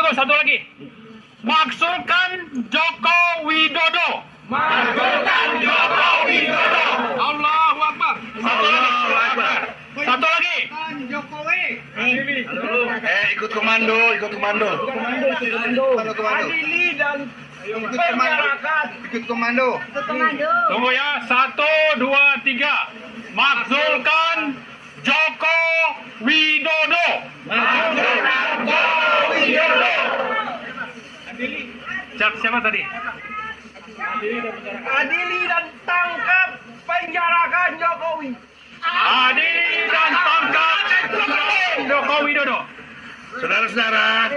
tunggu, satu lagi. Maksulkan Joko Widodo. Maksulkan Joko Widodo. Allahu Akbar. Allahu Akbar. Satu lagi. Jokowi. Ikut komando. Komando. Adili dan masyarakat. Ikut komando. Tunggu ya. 1, 2, 3. Maksulkan Joko Widodo. Maksulkan Joko Widodo. Siapa tadi? Adili dan tangkap penjarakan Jokowi. Adili dan tangkap Joko Widodo. Saudara-saudara,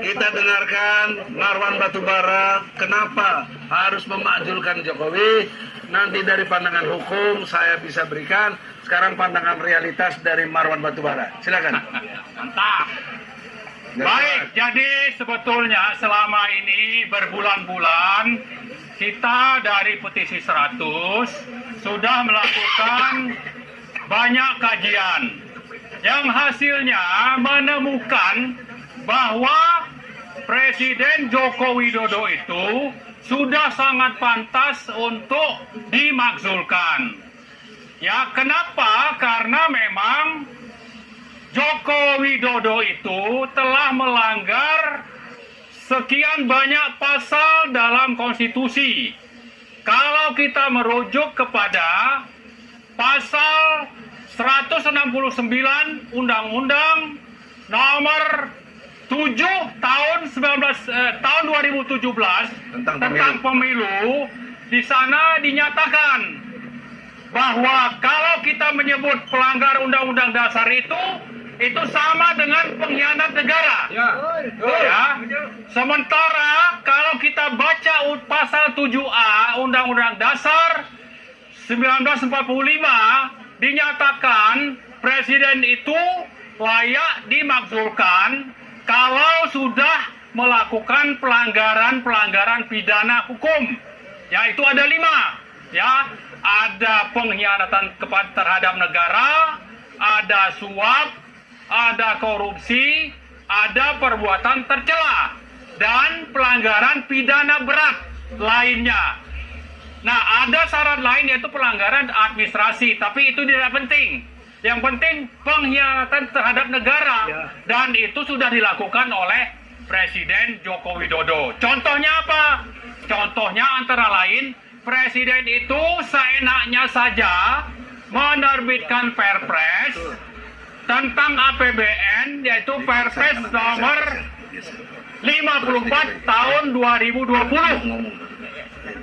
kita dengarkan Marwan Batubara kenapa harus memakzulkan Jokowi. Nanti dari pandangan hukum saya bisa berikan. Sekarang pandangan realitas dari Marwan Batubara. Silakan. Mantap. Baik, jadi sebetulnya selama ini berbulan-bulan kita dari petisi 100 sudah melakukan banyak kajian yang hasilnya menemukan bahwa Presiden Joko Widodo itu sudah sangat pantas untuk dimakzulkan. Ya, kenapa? Karena memang Joko Widodo itu telah melanggar sekian banyak pasal dalam konstitusi. Kalau kita merujuk kepada pasal 169 Undang-Undang nomor 7 tahun 2017 tentang pemilu, di sana dinyatakan bahwa kalau kita menyebut pelanggar Undang-Undang Dasar itu sama dengan pengkhianat negara. Ya. Sementara kalau kita baca pasal 7A Undang-Undang Dasar 1945 dinyatakan presiden itu layak dimakzulkan kalau sudah melakukan pelanggaran pidana hukum. Yaitu ada 5. Ya, ada pengkhianatan terhadap negara, ada suap, ada korupsi, ada perbuatan tercela, dan pelanggaran pidana berat lainnya. Nah, ada syarat lain yaitu pelanggaran administrasi, tapi itu tidak penting. Yang penting pengkhianatan terhadap negara, dan itu sudah dilakukan oleh Presiden Joko Widodo. Contohnya apa? Contohnya antara lain, Presiden itu seenaknya saja menerbitkan Perpres tentang APBN, yaitu Perpres nomor 54 tahun 2020.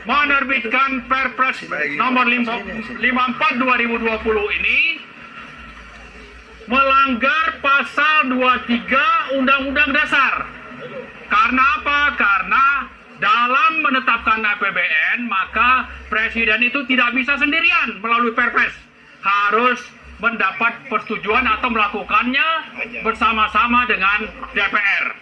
Menerbitkan Perpres nomor 54 2020 ini melanggar pasal 23 Undang-Undang Dasar. Karena apa? Karena dalam menetapkan APBN, maka presiden itu tidak bisa sendirian melalui Perpres. Harus mendapat persetujuan atau melakukannya bersama-sama dengan DPR.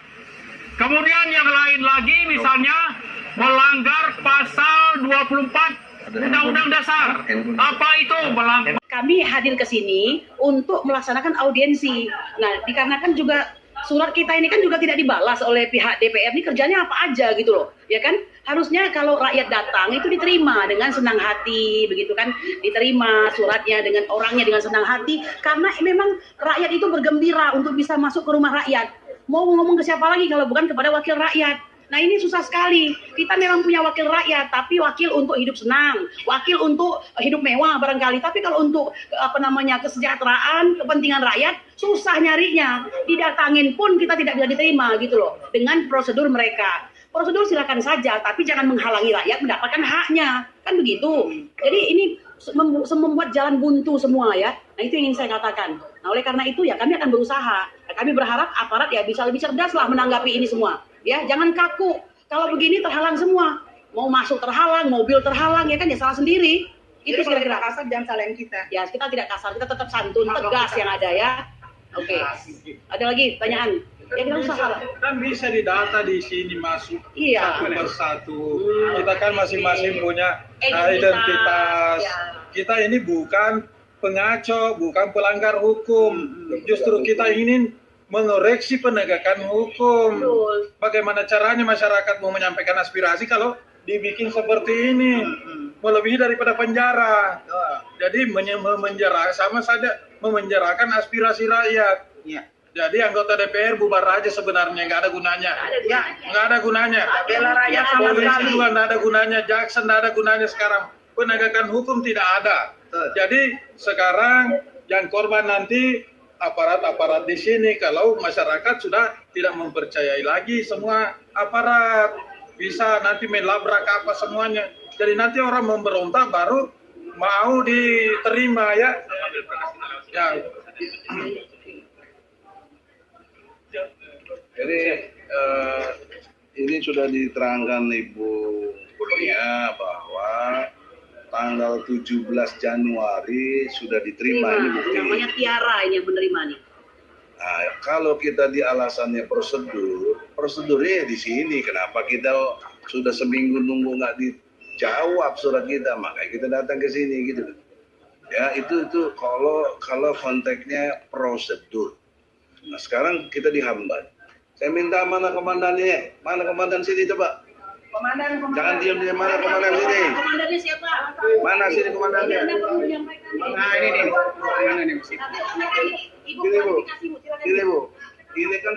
Kemudian yang lain lagi, misalnya melanggar pasal 24 Undang-Undang Dasar. Apa itu melanggar? Kami hadir ke sini untuk melaksanakan audiensi. Nah, dikarenakan juga surat kita ini kan juga tidak dibalas oleh pihak DPR, ini kerjanya apa aja gitu loh, ya kan? Harusnya kalau rakyat datang itu diterima dengan senang hati, begitu kan? Diterima suratnya dengan orangnya dengan senang hati, karena memang rakyat itu bergembira untuk bisa masuk ke rumah rakyat. Mau ngomong ke siapa lagi kalau bukan kepada wakil rakyat? Nah, ini susah sekali. Kita memang punya wakil rakyat, tapi wakil untuk hidup senang, wakil untuk hidup mewah barangkali. Tapi kalau untuk kesejahteraan, kepentingan rakyat, susah nyarinya. Didatangin pun kita tidak bisa diterima gitu loh dengan prosedur mereka. Prosedur silakan saja, tapi jangan menghalangi rakyat mendapatkan haknya. Kan begitu. Jadi ini membuat jalan buntu semua ya. Nah, itu yang ingin saya katakan. Nah, oleh karena itu ya kami akan berusaha. Kami berharap aparat ya bisa lebih cerdas lah menanggapi ini semua. Ya, jangan kaku. Kalau begini terhalang semua. Mau masuk terhalang, mobil terhalang, ya kan ya salah sendiri. Itu kira-kira kasar jangan salahin kita. Ya, kita tidak kasar, kita tetap santun, tegas yang ada ya. Oke. Ada lagi pertanyaan? Ya, kita usah salah. Kan bisa didata di sini masuk Iya. satu persatu. Kita kan masing-masing punya identitas. Ya. Kita ini bukan pengaco, bukan pelanggar hukum. Justru kita ingin mengoreksi penegakan hukum. Betul. Bagaimana caranya masyarakat mau menyampaikan aspirasi kalau dibikin seperti ini? Melebihi daripada penjara. Jadi memenjara sama saja memenjarakan aspirasi rakyat. Jadi anggota DPR bubar aja sebenarnya, nggak ada gunanya. Nggak ada gunanya. Bela rakyat sama Polisi sekali. juga nggak ada gunanya, jaksa nggak ada gunanya sekarang. Penegakan hukum tidak ada. Jadi sekarang yang korban nanti aparat-aparat di sini, kalau masyarakat sudah tidak mempercayai lagi semua aparat, bisa nanti melabrak apa semuanya. Jadi nanti orang memberontak baru mau diterima ya. Ya. Jadi ini sudah diterangkan Ibu Kurnia bahwa tanggal 17 Januari sudah diterima ini bukti. Namanya Tiara ini yang menerima nih. Nah, kalau kita di alasannya prosedurnya di sini. Kenapa kita sudah seminggu nunggu nggak dijawab surat kita, makanya kita datang ke sini gitu. Ya itu kalau konteksnya prosedur. Nah sekarang kita dihambat. Saya minta mana komandannya? Mana komandan sini coba? Komandan. Jangan diam di mana komandan sini? Komandannya siapa? Mana sini komandannya? Anda perlu menyampaikan. Nah, ini nih. Mana nih mesti? Ibu Gini Bu, klarifikasi, Bu. Silakan. gini Bu. Ini kan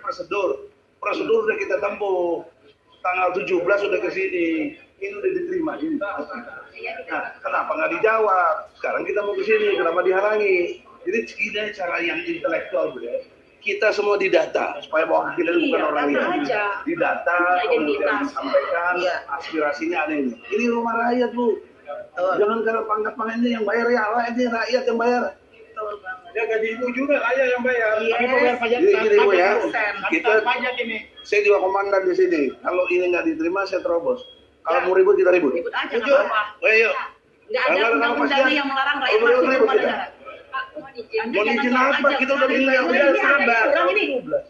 prosedur. Prosedur udah kita tempuh. Tanggal 17 sudah ke sini. Ini udah diterima ini. Nah, kenapa nggak dijawab? Sekarang kita mau ke sini, kenapa dihalangi? Jadi ini cara yang intelektual, Bu ya. Kita semua didata supaya bahwa kita bukan Iya, orang data ini. aja. Didata, Punya kemudian identitas. disampaikan aspirasinya ada ini. Ini rumah rakyat, Bu. Jangan karena pangkat-pangkatnya yang bayar ya, rakyat yang bayar. Ya gaji ibu juga ayah yang bayar. Tapi bayar pajak. Jadi gini Bu ya, kita Pajak ini. saya juga komandan di sini. Kalau ini nggak diterima, saya terobos. Kalau mau ribut kita ribut. Ribut aja nggak apa-apa. Ayo. Nggak ada undang-undangnya yang melarang rakyat Kalau masuk ribut kepada kita. negara. Mau izin apa? Kita udah bilang Ini udah sabar. kurang ini.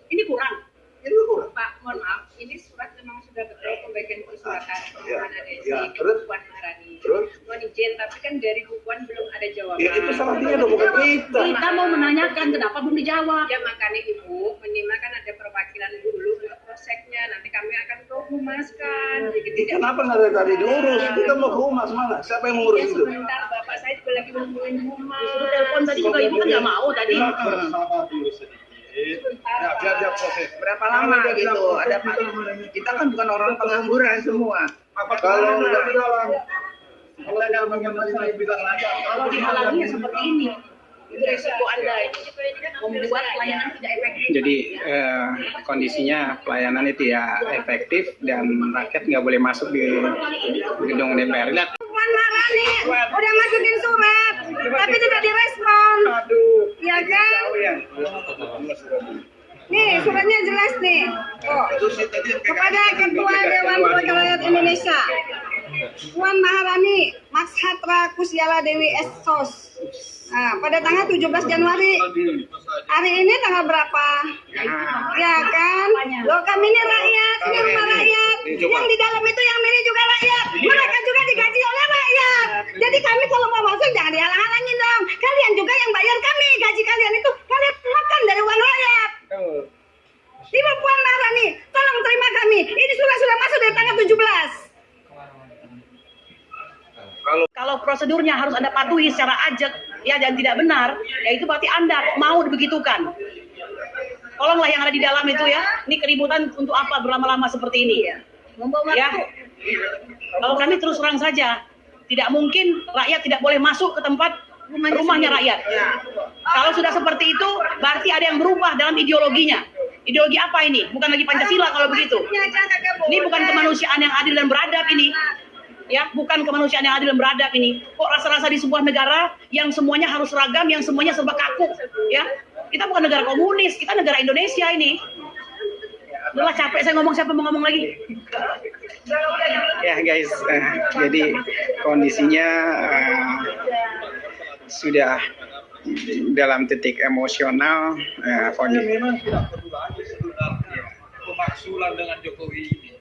Ini kurang. Ini kurang. Pak, mohon maaf, ini surat memang sudah betul pembagian persuratan Ya, Pemohon adesi ya, ke terus? Bu Puan Maharani. Terus? Mohon izin, tapi kan dari Bu Puan belum ada jawaban. Ya itu salah dia dong, bukan kita. Kita mau menanyakan kenapa belum dijawab. Ya makanya Ibu, minimal kan ada perwakilan dulu untuk proseknya, nanti kami akan ke humas kan. Jadi Kenapa nggak dari tadi diurus? Kita mau ke humas mana? Siapa yang mengurus Ya itu? sebentar, Bapak saya juga lagi ngomongin humas. Disuruh telepon tadi juga ibu kan nggak mau tadi. Sama dulu sedikit. Ya, biar proses. Berapa lama gitu? Ada kita kan bukan orang pengangguran semua. Kalau Kalau ada bagaimana bilang aja. Kalau dihalangi ya seperti ini. Itu resiko Anda ini. Membuat pelayanan tidak efektif. Jadi kondisinya pelayanan itu ya efektif dan rakyat nggak boleh masuk di gedung DPR. Lihat Puan Maharani udah masukin surat, tapi tidak direspon. Ya kan? Nih suratnya jelas nih. Oh, kepada Ketua Dewan Perwakilan Rakyat Indonesia, Puan Maharani Makshatra Kusyala Dewi Essos. Nah, pada tanggal 17 Januari, hari ini tanggal berapa? Ya kan? Loh kami ini rakyat, ini rumah rakyat. Yang di dalam itu yang milih juga rakyat. Mereka juga digaji oleh rakyat. Jadi kami kalau mau masuk jangan dihalang-halangin dong. Kalian juga yang bayar kami, gaji kalian itu kalian makan dari uang rakyat. Ibu Puan Maharani, tolong terima kami. Ini sudah masuk dari tanggal 17. Kalau prosedurnya harus Anda patuhi secara ajak ya dan tidak benar, ya itu berarti Anda mau dibegitukan. Tolonglah yang ada di dalam itu ya. Ini keributan untuk apa berlama-lama seperti ini? Ya. Kalau kami terus terang saja, tidak mungkin rakyat tidak boleh masuk ke tempat rumahnya rakyat. Kalau sudah seperti itu, berarti ada yang berubah dalam ideologinya. Ideologi apa ini? Bukan lagi Pancasila kalau begitu. Ini bukan kemanusiaan yang adil dan beradab ini. Ya, bukan kemanusiaan yang adil dan beradab ini. Kok rasa-rasa di sebuah negara yang semuanya harus seragam, yang semuanya serba kaku, ya? Kita bukan negara komunis, kita negara Indonesia ini. Udah capek saya ngomong, siapa mau ngomong lagi? ya guys, jadi kondisinya sudah dalam titik emosional. Memang tidak perlu lagi sebenarnya pemaksulan dengan Jokowi ini.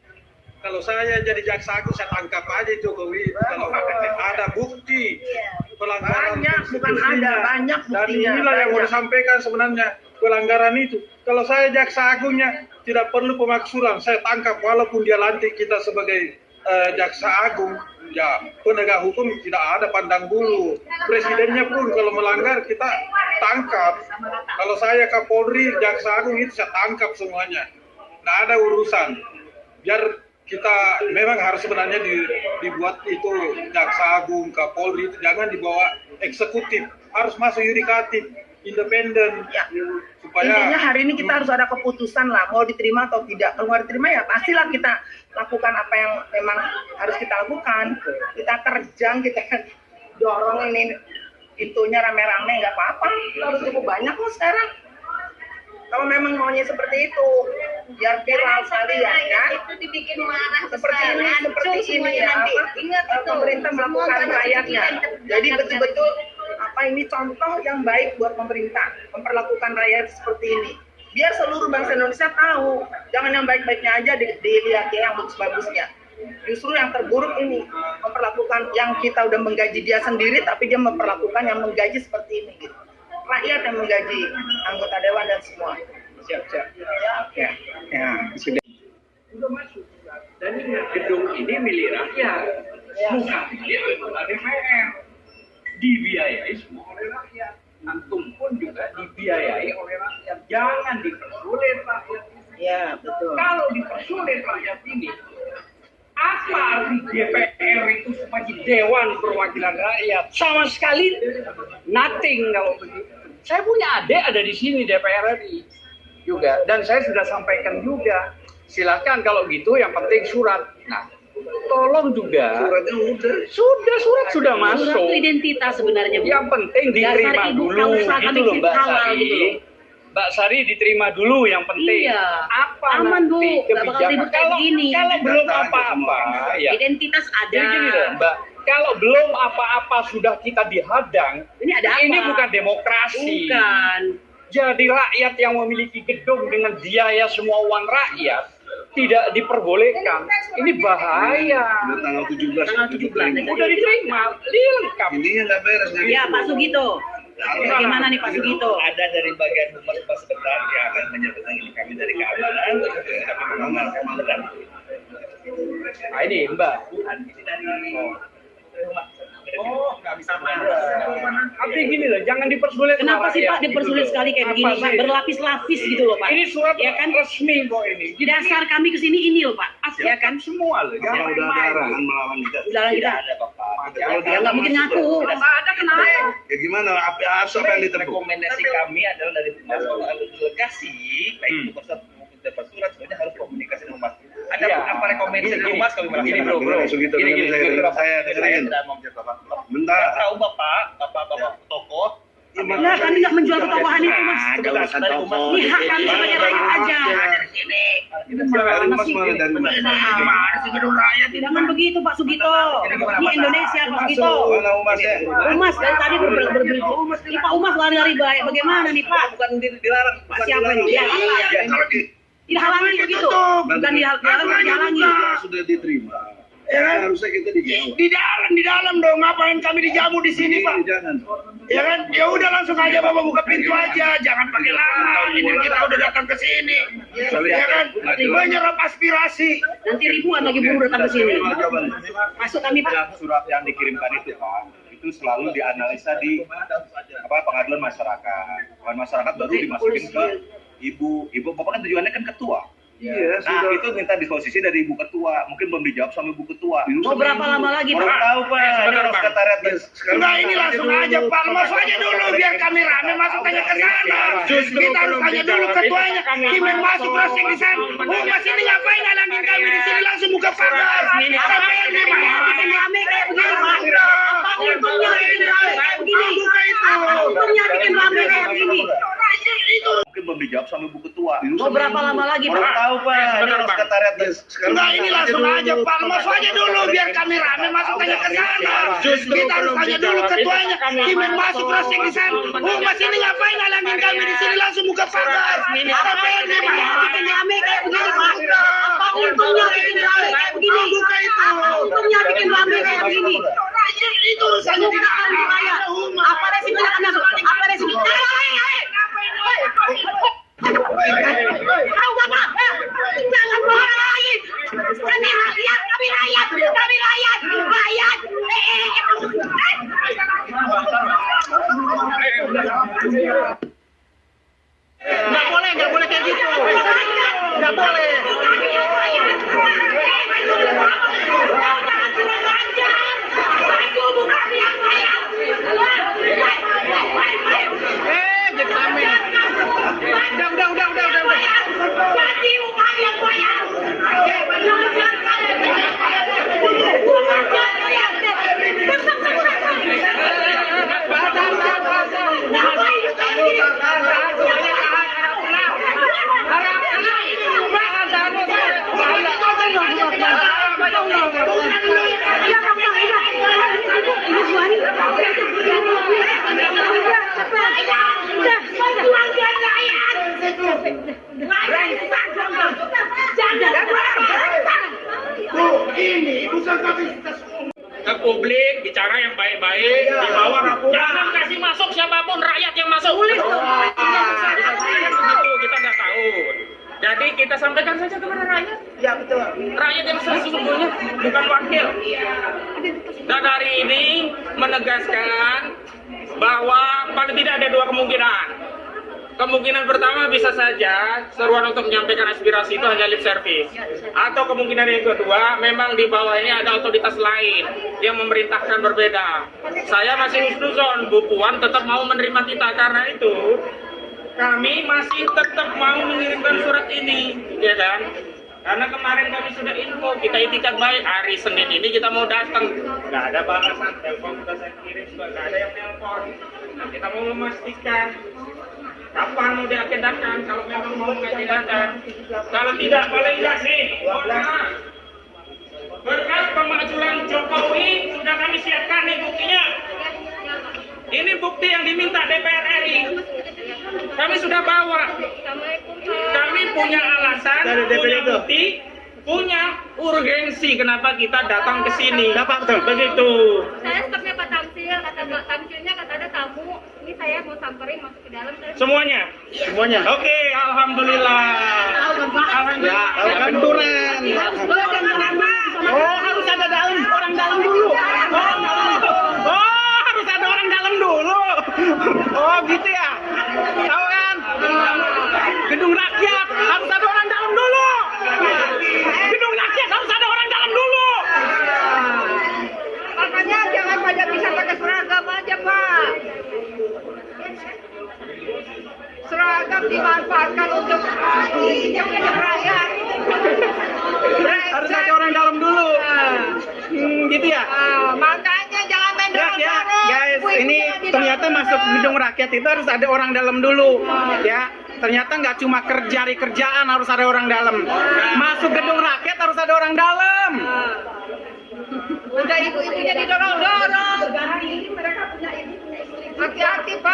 Kalau saya jadi jaksa agung, saya tangkap aja Jokowi. Kalau ada bukti pelanggaran. Banyak, bukan ada, banyak Dan buktinya. inilah yang mau banyak. disampaikan sebenarnya pelanggaran itu. Kalau saya jaksa agungnya tidak perlu pemaksulan, saya tangkap walaupun dia lantik kita sebagai jaksa agung. Ya, penegak hukum tidak ada pandang bulu. Presidennya pun kalau melanggar kita tangkap. Kalau saya Kapolri, jaksa agung itu saya tangkap semuanya. Nggak ada urusan. Biar kita memang harus sebenarnya dibuat itu jaksa agung, Kapolri itu jangan dibawa eksekutif, harus masuk yudikatif, independen. Ya. Supaya Intinya hari ini kita harus ada keputusan lah, mau diterima atau tidak. Kalau nggak diterima ya pastilah kita lakukan apa yang memang harus kita lakukan. Kita terjang, kita dorong ini itunya rame-rame, nggak apa-apa. Kita harus cukup banyak kok sekarang. Kalau memang maunya seperti itu, biar viral sekalian kan. Itu dibikin marah Seperti ini ya, nanti. apa, Ingat itu. pemerintah melakukan Semua rakyatnya. kan Jadi betul-betul apa ini contoh yang baik buat pemerintah memperlakukan rakyat seperti ini. Biar seluruh bangsa Indonesia tahu, jangan yang baik-baiknya aja dilihat yang bagus-bagusnya. Justru yang terburuk ini memperlakukan yang kita udah menggaji dia sendiri, tapi dia memperlakukan yang menggaji seperti ini. Gitu. Rakyat yang menggaji anggota dewan dan semua. Siap. Ya. Ya, sudah. Dan gedung ini milik rakyat, bukan milik anggota DPR. Dibiayai semua oleh rakyat. Antum pun juga dibiayai oleh rakyat. Jangan dipersulit rakyat. Ya, betul. Kalau dipersulit rakyat ini, apa arti DPR itu sebagai Dewan Perwakilan Rakyat? Sama sekali nothing kalau begitu. Saya punya adik ada di sini DPR RI juga, dan saya sudah sampaikan juga. Silakan kalau gitu, yang penting surat. Nah, tolong juga. Surat sudah masuk. Surat itu identitas sebenarnya, Bu. Yang penting diterima Dasar ibu dulu, kausa gitu kami loh Mbak halal, Sari. gitu loh. Mbak Sari diterima dulu yang penting. Iya. Apa Aman, Bu. nanti Nggak bakal kebijakan? ribut kayak begini. Kalau belum apa-apa, ya. Identitas ada. Jadi gini loh, Mbak. Kalau belum apa-apa sudah kita dihadang, Ini ada apa? ini bukan demokrasi. Bukan. Jadi rakyat yang memiliki gedung dengan biaya semua uang rakyat tidak diperbolehkan. Ini bahaya. Tanggal 17. Tanggal 17. Udah diterima, lengkap. Ini nggak beres. Ya, Pak Sugito. Bagaimana nih Pak Sugito? Ada dari bagian humas sebentar yang akan menyertai ini kami dari keamanan, kami mengamalkan benar. Nah ini Mbak. Ini dari rumah. Oh, nggak bisa marah. Artinya gini loh, jangan dipersulit. Kenapa sih rakyat, Pak gitu dipersulit loh. sekali kayak Apa begini Pak? sih? Berlapis-lapis gitu loh Pak. Ini surat ya kan? resmi kok ini. Di dasar kami ke sini ini loh Pak. Ya kan? Semua loh. Kalau Jangan udah ada main. arahan melawan kita. Udah lah kita. Ada Bapak. Ya nggak mungkin ngaku. Ada kenapa? Ya gimana? Harus apa yang ditempuh? Rekomendasi kami adalah dari humas kalau ada delegasi, baik itu pusat maupun dapat surat, sebenarnya harus komunikasi dengan humas. Ada Iya. apa rekomendasi dari humas kami Gini, melaksanakan. bro. Saya dengerin. tidak mau menjadi bapak. Bentar. Saya tahu bapak tokoh. Nah, kami nggak menjual ketokohan itu Mas. Ada urusan tokoh. Ini hak kami sebagai rakyat aja. Dari Mas malah dari Mas. Jangan begitu Pak Sugito. Ini Indonesia Pak Sugito. Mana Umasnya? Umas dari tadi berberi. Ini Pak Umas lari-lari baik. Bagaimana nih Pak? Bukan dilarang. Pak siapa ini? Dihalangi begitu. Bukan dihalangi. Sudah diterima. Ya, harusnya kita dijauh. Di dalam dong, ngapain kami dijamu di sini, Pak? Jangan. Ya kan? Ya udah langsung aja Bapak buka pintu aja, jangan pakai lama. Ini kita udah datang ke sini. Ya kan? Menyerap aspirasi. Nanti ribuan lagi buruh datang ke sini. Masuk kami Pak. Surat yang dikirimkan itu Pak, itu selalu dianalisa di pengadilan masyarakat. Pengadilan masyarakat baru dimasukin ke ibu bapak kan tujuannya kan ketua. Iya, Nah itu minta disposisi dari ibu ketua, mungkin belum dijawab sama ibu ketua. Mau berapa lama lagi Pak? Baru tahu Pak, ini harus sekretariat. Enggak, ini langsung aja Pak. Masuk aja dulu biar kami rame masuk aja ke sana. Kita harus tanya dulu ketuanya. Kimen masuk crossing di sana. Mas ini ngapain halangin kami di sini, langsung buka pagar. Sampai ini Bikin rame kayak begini Pak. Apa untungnya bikin rame kayak begini? Apa untungnya bikin rame kayak begini? Mungkin belum dijawab sama ibu ketua. Mau berapa lama lagi Baru Pak? tahu Pak, ini harus sekretariat. Enggak, ini langsung aja Pak. Masuk aja dulu biar kami rame masuk aja ke sana. Kita harus tanya dulu ketuanya. Kimen masuk crossing di sana. Mas ini ngapain halangin kami di sini, langsung buka pagar. Sampai ini Bikin rame kayak begini Pak. Apa untungnya bikin rame kayak begini? Apa untungnya bikin rame kayak begini? itu urusannya tidak ada. Apa resikonya akan masuk? Apa resiko? Kau bapak, jangan bohong lagi. Kami rakyat, kami rakyat, kami rakyat, rakyat. Nggak boleh kayak gitu. Nggak boleh. Jadi rame. Udah. Ke publik bicara yang baik-baik, di bawah jangan kasih masuk siapapun, rakyat yang masuk. Begitu kita nggak tahu. Jadi kita sampaikan saja kepada rakyat. Ya betul. Rakyat yang sesungguhnya, bukan wakil. Dan hari ini menegaskan bahwa paling tidak ada dua kemungkinan. Kemungkinan pertama bisa saja seruan untuk menyampaikan aspirasi itu hanya lip service. Atau kemungkinan yang kedua, memang di bawah ini ada otoritas lain yang memerintahkan berbeda. Saya masih husnuzon, Bu Puan tetap mau menerima kita, karena itu kami masih tetap mau mengirimkan surat ini, ya kan? Karena kemarin kami sudah info, kita itikat baik, hari Senin ini kita mau datang. Nggak ada balasan, telepon sudah saya kirim, nggak ada yang telepon. Nah, kita mau memastikan kapan mau diagendakan, kalau memang mau diagendakan. Kalau tidak, paling tidak nih, berkat pemakzulan Jokowi sudah kami siapkan nih buktinya. Ini bukti yang diminta DPR RI. Kami sudah bawa. Kami punya alasan, punya bukti, punya urgensi kenapa kita datang ke sini. Bapak betul. Begitu. Saya stopnya Pak Tamsil, kata Pak Tamsilnya kata ada tamu. Ini saya mau samperin masuk ke dalam. Semuanya? Semuanya. Oke, alhamdulillah. Alhamdulillah. Benturan. Oh, harus ada orang dalam dulu. Oh, harus ada orang dalam dulu. Oh, gitu ya. Tahu kan? Gedung rakyat harus ada orang dalam dulu. Gedung rakyat harus ada orang dalam dulu. Makanya jangan pada bisa pakai seragam aja, Pak. Seragam dimanfaatkan untuk rakyat. Harus ada orang dalam dulu. Gitu ya. Makanya jangan main dorong-dorong. Guys, ini ternyata masuk gedung rakyat itu harus ada orang dalam dulu. Ya, ternyata nggak cuma cari kerjaan, harus ada orang dalam. Masuk gedung rakyat harus ada orang dalam. Udah ibu-ibunya didorong-dorong. Hati-hati, Pak.